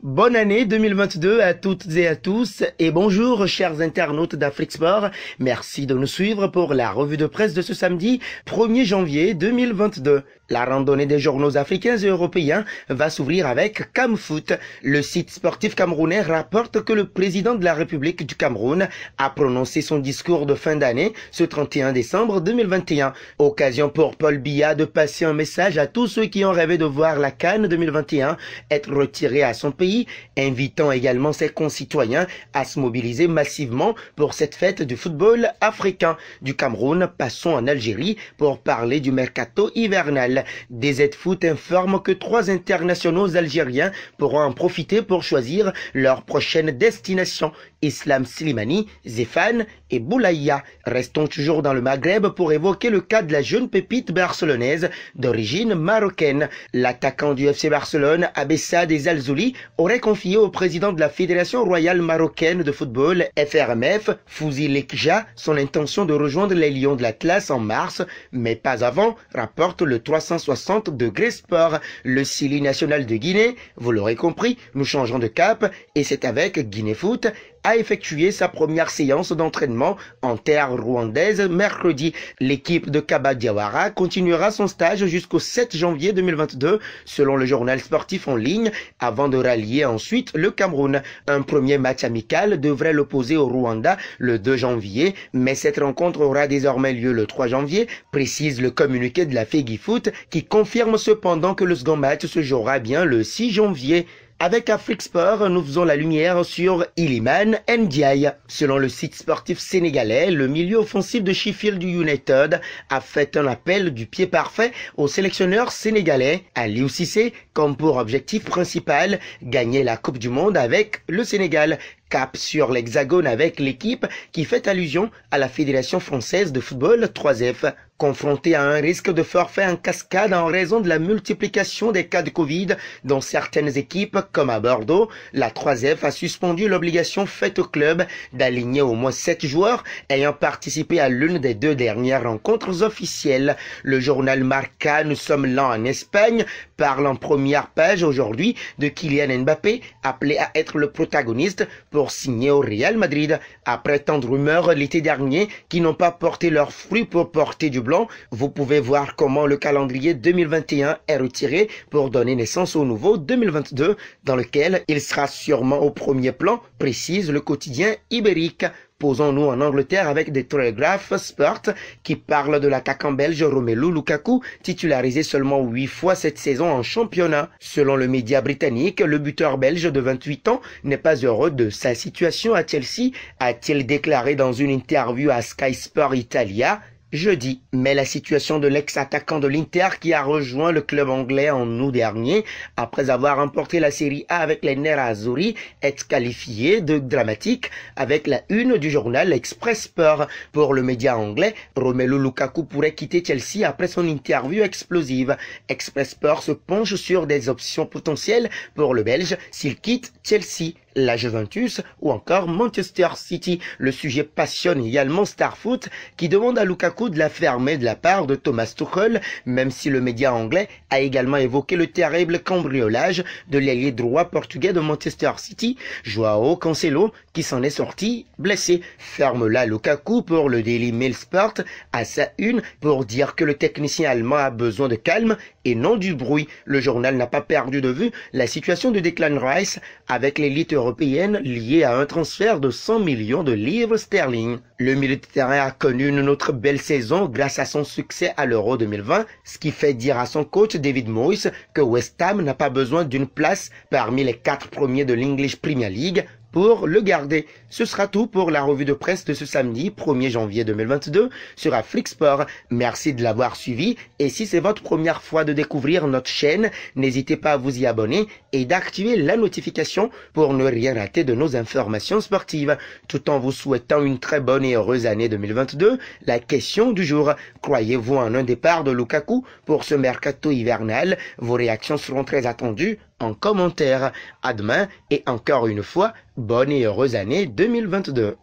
Bonne année 2022 à toutes et à tous et bonjour chers internautes d'Afrique Sport. Merci de nous suivre pour la revue de presse de ce samedi 1er janvier 2022. La randonnée des journaux africains et européens va s'ouvrir avec CamFoot. Le site sportif camerounais rapporte que le président de la République du Cameroun a prononcé son discours de fin d'année ce 31 décembre 2021. Occasion pour Paul Biya de passer un message à tous ceux qui ont rêvé de voir la CAN 2021 être retirée à son pays, invitant également ses concitoyens à se mobiliser massivement pour cette fête du football africain. Du Cameroun, passons en Algérie pour parler du mercato hivernal. DZ Foot informe que 3 internationaux algériens pourront en profiter pour choisir leur prochaine destination. Islam Slimani, Zéphane et Boulaïa. Restons toujours dans le Maghreb pour évoquer le cas de la jeune pépite barcelonaise d'origine marocaine. L'attaquant du FC Barcelone, Abessa des Alzouli, aurait confié au président de la Fédération royale marocaine de football, FRMF, Fouzi Lekja, son intention de rejoindre les Lions de l'Atlas en mars, mais pas avant, rapporte le 360 degrés sport. Le Sili national de Guinée, vous l'aurez compris, nous changeons de cap et c'est avec Guinée Foot, a effectué sa première séance d'entraînement en terre rwandaise mercredi. L'équipe de Kaba Diawara continuera son stage jusqu'au 7 janvier 2022 selon le journal sportif en ligne avant de rallier ensuite le Cameroun. Un premier match amical devrait l'opposer au Rwanda le 2 janvier, mais cette rencontre aura désormais lieu le 3 janvier, précise le communiqué de la FEGIFOOT qui confirme cependant que le second match se jouera bien le 6 janvier. Avec Afrique Sport, nous faisons la lumière sur Iliman Ndiaye. Selon le site sportif sénégalais, le milieu offensif de Sheffield United a fait un appel du pied parfait au sélectionneur sénégalais Aliou Cissé comme pour objectif principal gagner la Coupe du Monde avec le Sénégal. Cap sur l'Hexagone avec l'équipe qui fait allusion à la Fédération française de football 3F. Confronté à un risque de forfait en cascade en raison de la multiplication des cas de Covid dans certaines équipes comme à Bordeaux, la 3F a suspendu l'obligation faite au club d'aligner au moins 7 joueurs ayant participé à l'une des 2 dernières rencontres officielles. Le journal Marca, nous sommes là en Espagne, parle en première page aujourd'hui de Kylian Mbappé, appelé à être le protagoniste pour signer au Real Madrid. Après tant de rumeurs l'été dernier qui n'ont pas porté leurs fruits pour porter du blanc, vous pouvez voir comment le calendrier 2021 est retiré pour donner naissance au nouveau 2022 dans lequel il sera sûrement au premier plan, précise le quotidien ibérique. Posons-nous en Angleterre avec des Telegraph Sport qui parlent de l'attaquant belge Romelu Lukaku, titularisé seulement 8 fois cette saison en championnat. Selon le média britannique, le buteur belge de 28 ans n'est pas heureux de sa situation à Chelsea, a-t-il déclaré dans une interview à Sky Sport Italia jeudi. Mais la situation de l'ex-attaquant de l'Inter qui a rejoint le club anglais en août dernier après avoir remporté la Série A avec les Nerazzurri est qualifiée de dramatique avec la une du journal Express Sport. Pour le média anglais, Romelu Lukaku pourrait quitter Chelsea après son interview explosive. Express Sport se penche sur des options potentielles pour le Belge s'il quitte Chelsea, la Juventus ou encore Manchester City. Le sujet passionne également Starfoot qui demande à Lukaku de la fermer de la part de Thomas Tuchel, même si le média anglais a également évoqué le terrible cambriolage de l'ailier droit portugais de Manchester City, Joao Cancelo, qui s'en est sorti blessé. Ferme-la Lukaku pour le Daily Mail Sport à sa une pour dire que le technicien allemand a besoin de calme et non du bruit. Le journal n'a pas perdu de vue la situation de Declan Rice avec l'élite européenne liée à un transfert de 100 millions de livres sterling. Le milieu de terrain a connu une autre belle saison grâce à son succès à l'Euro 2020, ce qui fait dire à son coach David Moyes que West Ham n'a pas besoin d'une place parmi les 4 premiers de l'English Premier League pour le garder. Ce sera tout pour la revue de presse de ce samedi 1er janvier 2022 sur Afrique Sport. Merci de l'avoir suivi et si c'est votre première fois de découvrir notre chaîne, n'hésitez pas à vous y abonner et d'activer la notification pour ne rien rater de nos informations sportives. Tout en vous souhaitant une très bonne et heureuse année 2022, la question du jour: croyez-vous en un départ de Lukaku pour ce mercato hivernal? Vos réactions seront très attendues en commentaire. À demain et encore une fois, bonne et heureuse année 2022.